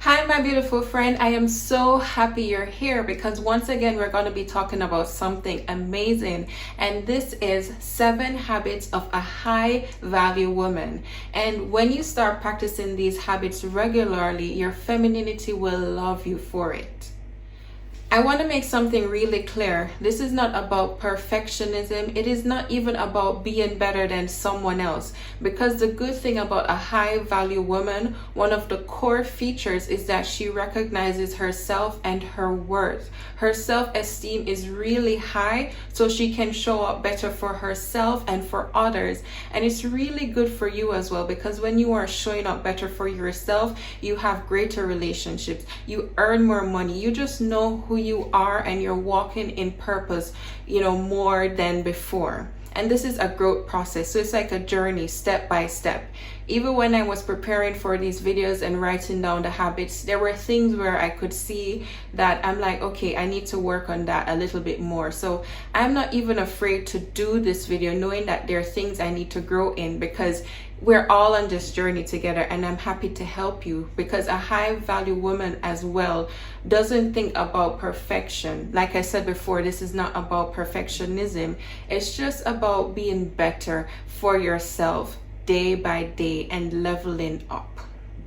Hi, my beautiful friend. I am so happy you're here because once again, we're going to be talking about something amazing. And this is 7 habits of a high value woman. And when you start practicing these habits regularly, your femininity will love you for it. I want to make something really clear. This is not about perfectionism. It is not even about being better than someone else. Because the good thing about a high value woman, one of the core features is that she recognizes herself and her worth. Her self-esteem is really high, so she can show up better for herself and for others. And it's really good for you as well, because when you are showing up better for yourself, you have greater relationships, you earn more money, you just know who you are, and you're walking in purpose, more than before. And this is a growth process, so it's like a journey, step by step. Even when I was preparing for these videos and writing down the habits, there were things where I could see that I'm like, okay, I need to work on that a little bit more. So I'm not even afraid to do this video, knowing that there are things I need to grow in, because we're all on this journey together, and I'm happy to help you. Because a high value woman as well doesn't think about perfection. Like I said before, this is not about perfectionism. It's just about being better for yourself day by day and leveling up.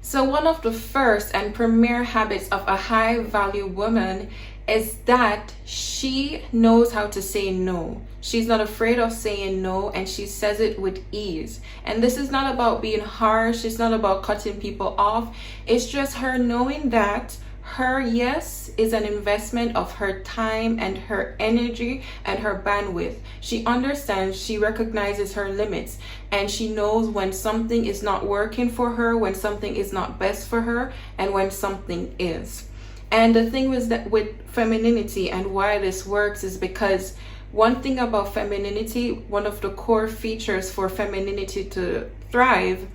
So one of the first and premier habits of a high value woman is that she knows how to say no. She's not afraid of saying no, and she says it with ease. And this is not about being harsh. It's not about cutting people off. It's just her knowing that her yes is an investment of her time and her energy and her bandwidth. She understands, she recognizes her limits, and she knows when something is not working for her, when something is not best for her, and when something is. And the thing was that with femininity and why this works is because one thing about femininity, one of the core features for femininity to thrive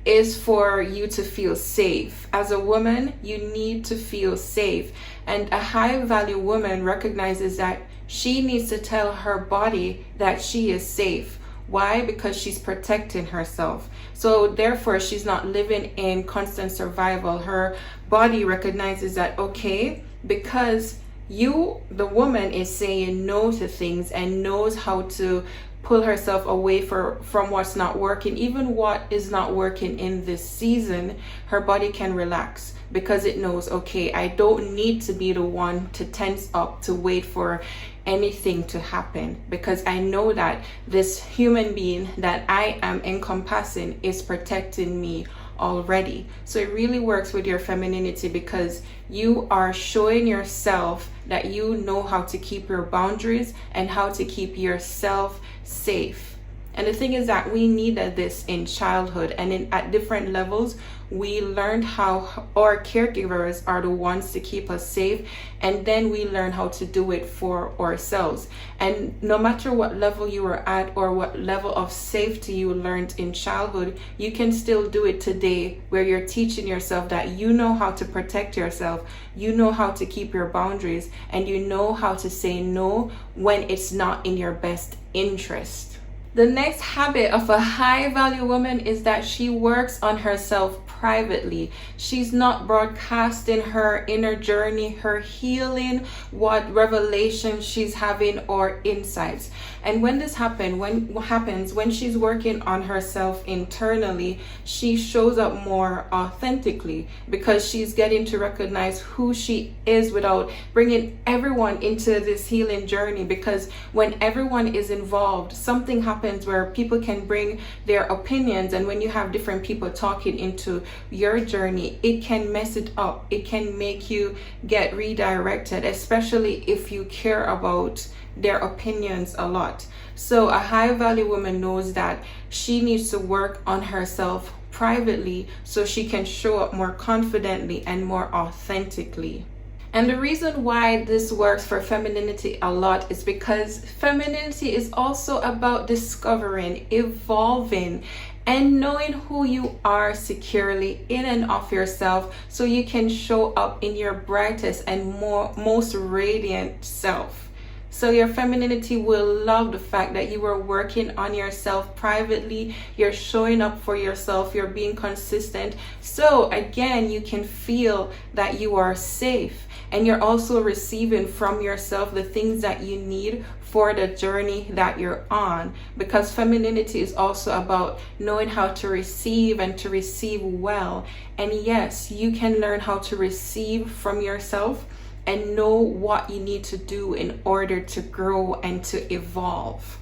is for you to feel safe. As a woman, you need to feel safe. And a high value woman recognizes that she needs to tell her body that she is safe. Why? Because she's protecting herself. So therefore, she's not living in constant survival. Her body recognizes that, okay, because you, the woman, is saying no to things and knows how to pull herself away from what's not working, even what is not working in this season, her body can relax because it knows, okay, I don't need to be the one to tense up to wait for anything to happen, because I know that this human being that I am encompassing is protecting me already. So it really works with your femininity, because you are showing yourself that you know how to keep your boundaries and how to keep yourself safe. And the thing is that we needed this in childhood, and at different levels we learned how our caregivers are the ones to keep us safe, and then we learn how to do it for ourselves. And no matter what level you were at or what level of safety you learned in childhood, you can still do it today, where you're teaching yourself that you know how to protect yourself, you know how to keep your boundaries, and you know how to say no when it's not in your best interest. The next habit of a high value woman is that she works on herself privately. She's not broadcasting her inner journey, her healing, what revelations she's having or insights. And when this happens, when she's working on herself internally, she shows up more authentically, because she's getting to recognize who she is without bringing everyone into this healing journey. Because when everyone is involved, something happens where people can bring their opinions, and when you have different people talking into your journey, it can mess it up. It can make you get redirected, especially if you care about their opinions a lot. So a high value woman knows that she needs to work on herself privately so she can show up more confidently and more authentically. And the reason why this works for femininity a lot is because femininity is also about discovering, evolving, and knowing who you are securely in and of yourself, so you can show up in your brightest and most radiant self. So your femininity will love the fact that you are working on yourself privately, you're showing up for yourself, you're being consistent. So again, you can feel that you are safe, and you're also receiving from yourself the things that you need for the journey that you're on, because femininity is also about knowing how to receive and to receive well. And yes, you can learn how to receive from yourself and know what you need to do in order to grow and to evolve.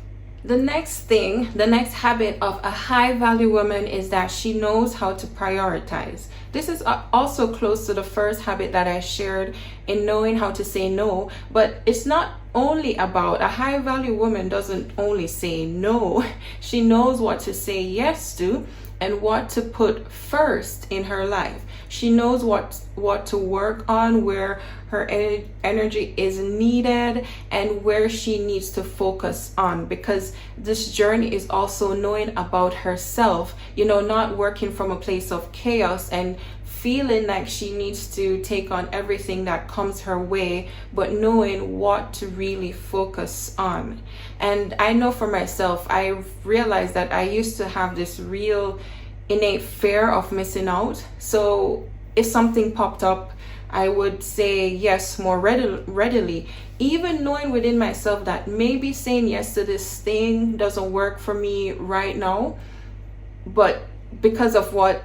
The next habit of a high value woman is that she knows how to prioritize. This is also close to the first habit that I shared in knowing how to say no, but it's not only about a high value woman doesn't only say no. She knows what to say yes to and what to put first in her life. She knows what to work on, where her energy is needed, and where she needs to focus on, because this journey is also knowing about herself, not working from a place of chaos and feeling like she needs to take on everything that comes her way, but knowing what to really focus on. And I know for myself, I realized that I used to have this real innate fear of missing out. So if something popped up, I would say yes more readily, even knowing within myself that maybe saying yes to this thing doesn't work for me right now, but because of what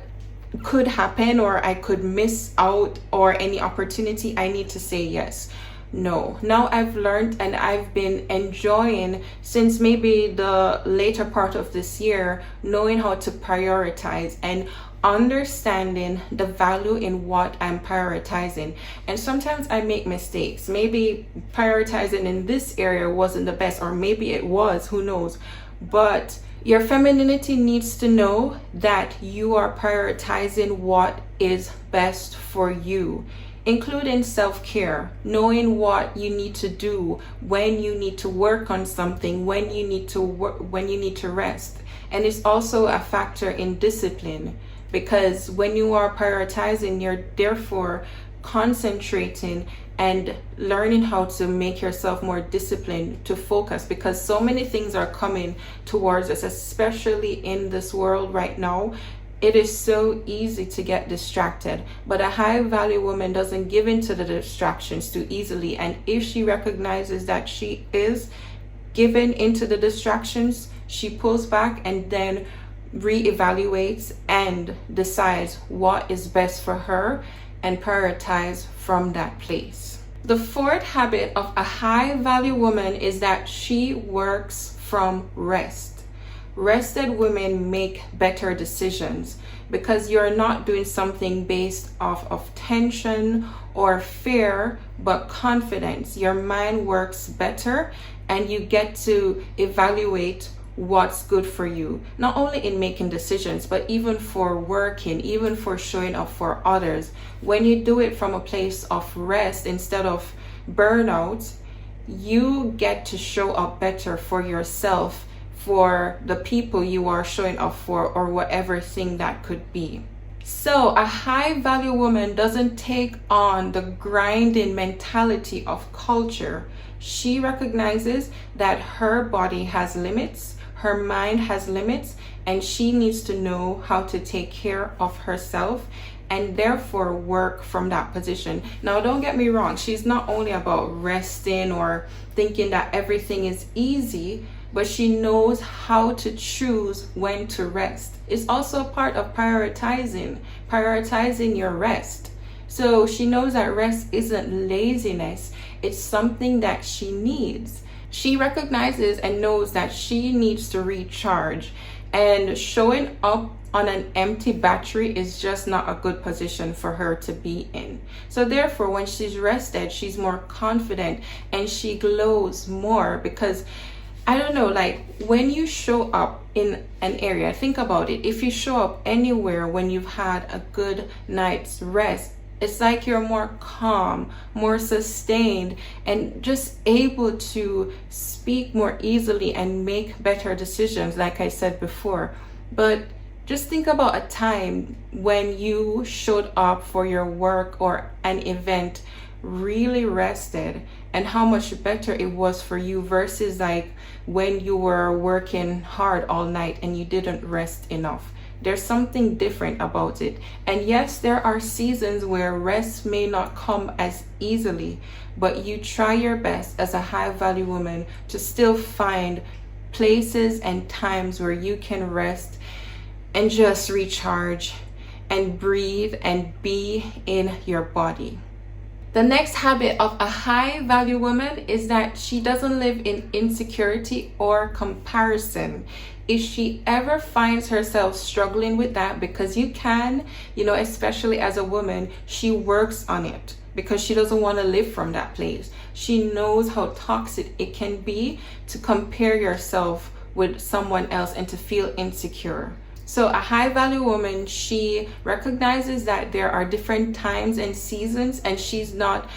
could happen, or I could miss out, or any opportunity, I need to say yes. No, now I've learned, and I've been enjoying since maybe the later part of this year, knowing how to prioritize and understanding the value in what I'm prioritizing. And sometimes I make mistakes. Maybe prioritizing in this area wasn't the best, or maybe it was, who knows. But your femininity needs to know that you are prioritizing what is best for you, including self-care, knowing what you need to do, when you need to work on something, when you need to rest. And it's also a factor in discipline, because when you are prioritizing, you're therefore concentrating and learning how to make yourself more disciplined to focus, because so many things are coming towards us, especially in this world right now. It is so easy to get distracted, but a high value woman doesn't give in to the distractions too easily. And if she recognizes that she is given into the distractions, she pulls back and then reevaluates and decides what is best for her and prioritize from that place. The fourth habit of a high value woman is that she works from rest. Rested women make better decisions, because you're not doing something based off of tension or fear, but confidence. Your mind works better, and you get to evaluate what's good for you, not only in making decisions, but even for working, even for showing up for others. When you do it from a place of rest instead of burnout, you get to show up better for yourself, for the people you are showing up for, or whatever thing that could be. So a high value woman doesn't take on the grinding mentality of culture. She recognizes that her body has limits, her mind has limits, and she needs to know how to take care of herself and therefore work from that position. Now, don't get me wrong, she's not only about resting or thinking that everything is easy, but she knows how to choose when to rest. It's also a part of prioritizing your rest. So she knows that rest isn't laziness, it's something that she needs. She recognizes and knows that she needs to recharge, and showing up on an empty battery is just not a good position for her to be in. So therefore, when she's rested, she's more confident and she glows more, because I don't know, like when you show up in an area, think about it. If you show up anywhere when you've had a good night's rest, it's like you're more calm, more sustained, and just able to speak more easily and make better decisions, like I said before. But just think about a time when you showed up for your work or an event really rested and how much better it was for you versus like when you were working hard all night and you didn't rest enough. There's something different about it. And yes, there are seasons where rest may not come as easily, but you try your best as a high value woman to still find places and times where you can rest and just recharge and breathe and be in your body. The next habit of a high value woman is that she doesn't live in insecurity or comparison. If she ever finds herself struggling with that, because you can, especially as a woman, she works on it because she doesn't want to live from that place. She knows how toxic it can be to compare yourself with someone else and to feel insecure. So a high value woman, she recognizes that there are different times and seasons, and she's not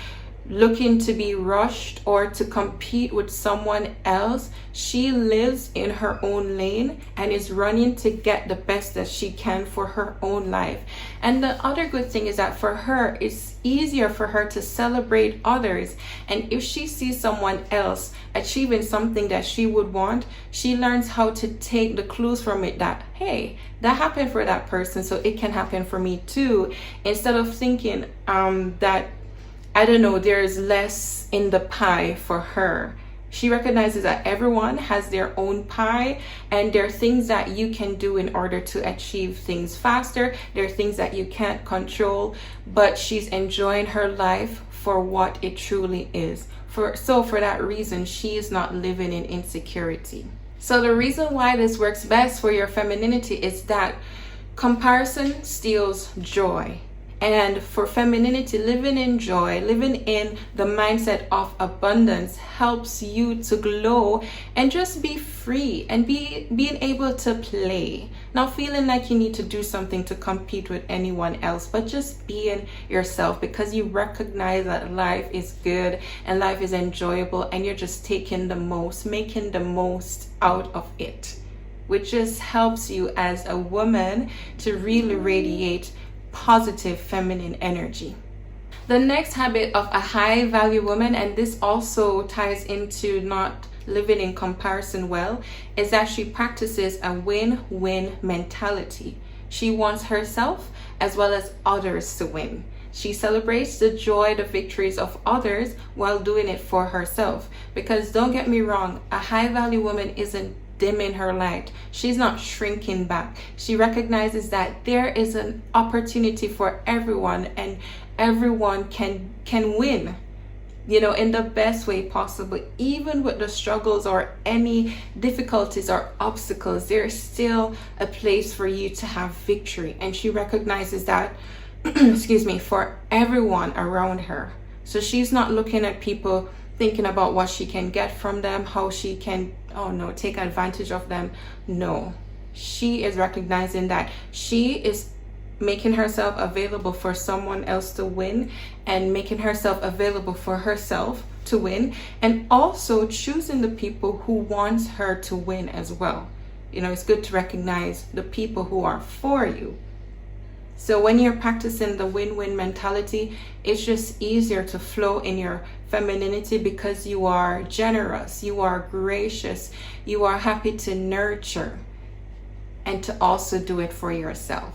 looking to be rushed or to compete with someone else. She lives in her own lane and is running to get the best that she can for her own life. And the other good thing is that for her, it's easier for her to celebrate others. And if she sees someone else achieving something that she would want, she learns how to take the clues from it that, hey, that happened for that person, so it can happen for me too. Instead of thinking that, I don't know, there's less in the pie for her. She recognizes that everyone has their own pie, and there are things that you can do in order to achieve things faster. There are things that you can't control, but she's enjoying her life for what it truly is. So for that reason, she is not living in insecurity. So the reason why this works best for your femininity is that comparison steals joy. And for femininity, living in joy, living in the mindset of abundance helps you to glow and just be free and being able to play. Not feeling like you need to do something to compete with anyone else, but just being yourself because you recognize that life is good and life is enjoyable and you're just making the most out of it, which just helps you as a woman to really radiate positive feminine energy. The next habit of a high value woman, and this also ties into not living in comparison well, is that she practices a win-win mentality. She wants herself as well as others to win. She celebrates the joy, the victories of others while doing it for herself. Because don't get me wrong, a high value woman isn't dimming her light. She's not shrinking back. She recognizes that there is an opportunity for everyone and everyone can win, in the best way possible. Even with the struggles or any difficulties or obstacles, there's still a place for you to have victory. And she recognizes that, for everyone around her. So she's not looking at people thinking about what she can get from them, how she can, take advantage of them. No, she is recognizing that she is making herself available for someone else to win and making herself available for herself to win, and also choosing the people who wants her to win as well. It's good to recognize the people who are for you. So when you're practicing the win-win mentality, it's just easier to flow in your femininity because you are generous, you are gracious, you are happy to nurture and to also do it for yourself.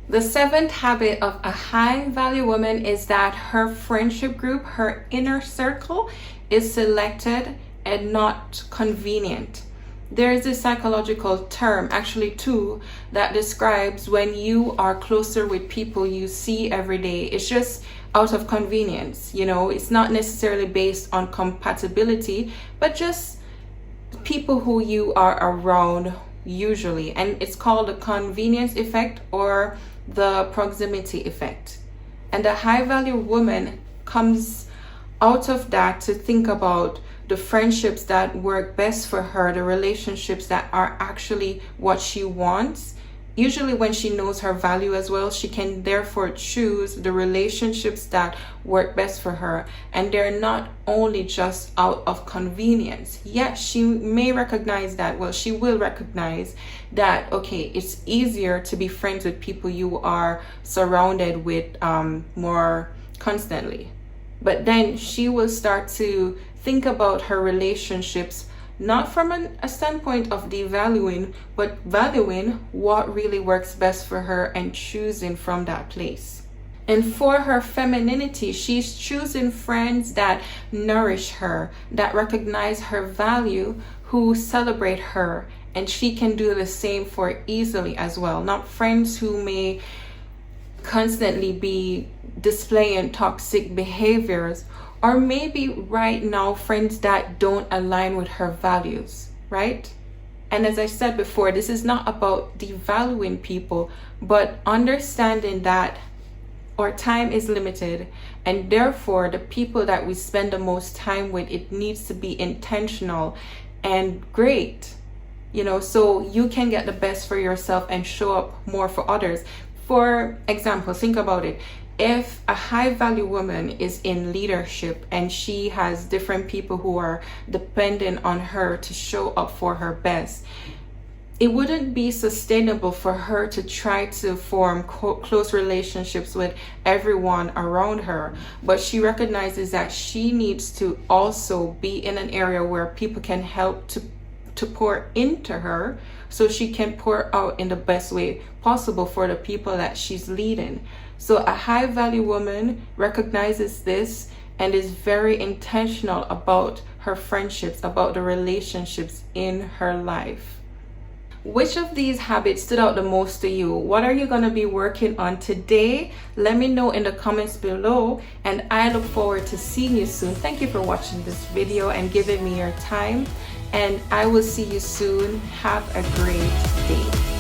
The seventh habit of a high value woman is that her friendship group, her inner circle, is selected and not convenient. There is a psychological term, actually two, that describes when you are closer with people you see every day. It's just out of convenience, it's not necessarily based on compatibility, but just people who you are around usually. And it's called the convenience effect or the proximity effect. And the high value woman comes out of that to think about the friendships that work best for her, the relationships that are actually what she wants. Usually when she knows her value as well, she can therefore choose the relationships that work best for her. And they're not only just out of convenience. Yes, she may recognize that. Well, she will recognize that, okay, it's easier to be friends with people you are surrounded with more constantly. But then she will start to think about her relationships not from a standpoint of devaluing, but valuing what really works best for her and choosing from that place. And for her femininity, she's choosing friends that nourish her, that recognize her value, who celebrate her, and she can do the same for easily as well. Not friends who may constantly be displaying toxic behaviors, or maybe right now friends that don't align with her values, right? And as I said before, this is not about devaluing people, but understanding that our time is limited, and therefore the people that we spend the most time with, it needs to be intentional and great, so you can get the best for yourself and show up more for others. For example, think about it. If a high value woman is in leadership and she has different people who are dependent on her to show up for her best, it wouldn't be sustainable for her to try to form close relationships with everyone around her. But she recognizes that she needs to also be in an area where people can help to pour into her, so she can pour out in the best way possible for the people that she's leading. So a high value woman recognizes this and is very intentional about her friendships, about the relationships in her life. Which of these habits stood out the most to you? What are you going to be working on today? Let me know in the comments below, and I look forward to seeing you soon. Thank you for watching this video and giving me your time, and I will see you soon. Have a great day.